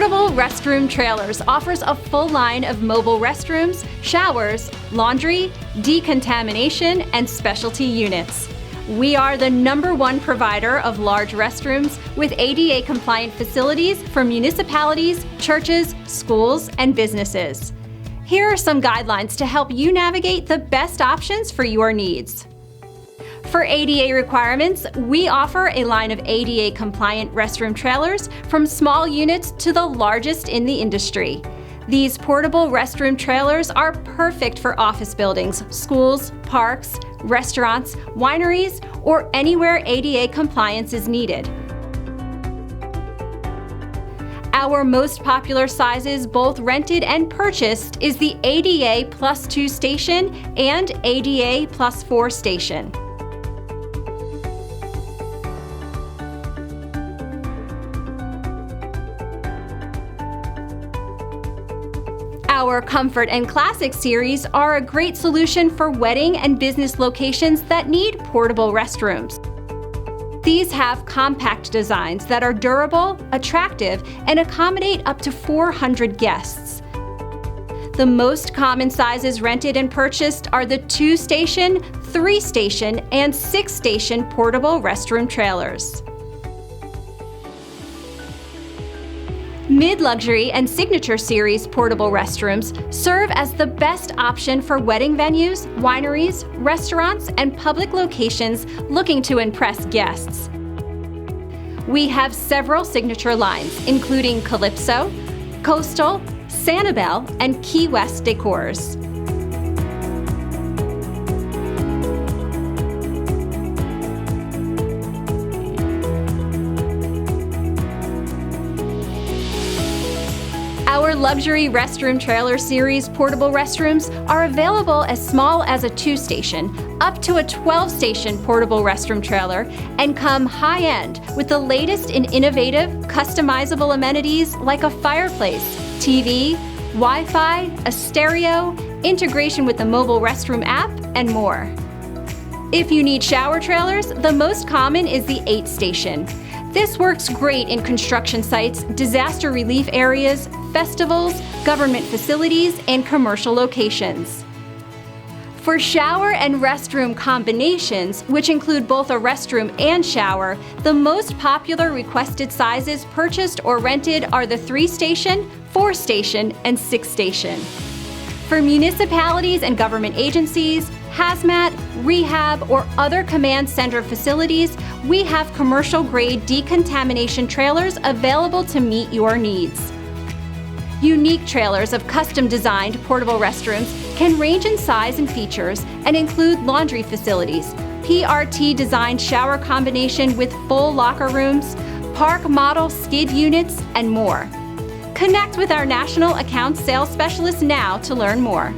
Portable Restroom Trailers offers a full line of mobile restrooms, showers, laundry, decontamination, and specialty units. We are the #1 provider of large restrooms with ADA-compliant facilities for municipalities, churches, schools, and businesses. Here are some guidelines to help you navigate the best options for your needs. For ADA requirements, we offer a line of ADA-compliant restroom trailers from small units to the largest in the industry. These portable restroom trailers are perfect for office buildings, schools, parks, restaurants, wineries, or anywhere ADA compliance is needed. Our most popular sizes, both rented and purchased, is the ADA +2 station and ADA +4 station. Our Comfort and Classic series are a great solution for wedding and business locations that need portable restrooms. These have compact designs that are durable, attractive, and accommodate up to 400 guests. The most common sizes rented and purchased are the 2-station, 3-station, and 6-station portable restroom trailers. Mid-luxury and Signature Series portable restrooms serve as the best option for wedding venues, wineries, restaurants, and public locations looking to impress guests. We have several signature lines, including Calypso, Coastal, Sanibel, and Key West decors. Our luxury restroom trailer series portable restrooms are available as small as a 2-station up to a 12-station portable restroom trailer and come high-end with the latest in innovative, customizable amenities like a fireplace, TV, Wi-Fi, a stereo, integration with the mobile restroom app, and more. If you need shower trailers, the most common is the 8-station. This works great in construction sites, disaster relief areas, festivals, government facilities, and commercial locations. For shower and restroom combinations, which include both a restroom and shower, the most popular requested sizes purchased or rented are the 3-station, 4-station, and 6-station. For municipalities and government agencies, hazmat, rehab, or other command center facilities, we have commercial-grade decontamination trailers available to meet your needs. Unique trailers of custom-designed portable restrooms can range in size and features and include laundry facilities, PRT-designed shower combination with full locker rooms, park model skid units, and more. Connect with our national account sales specialist now to learn more.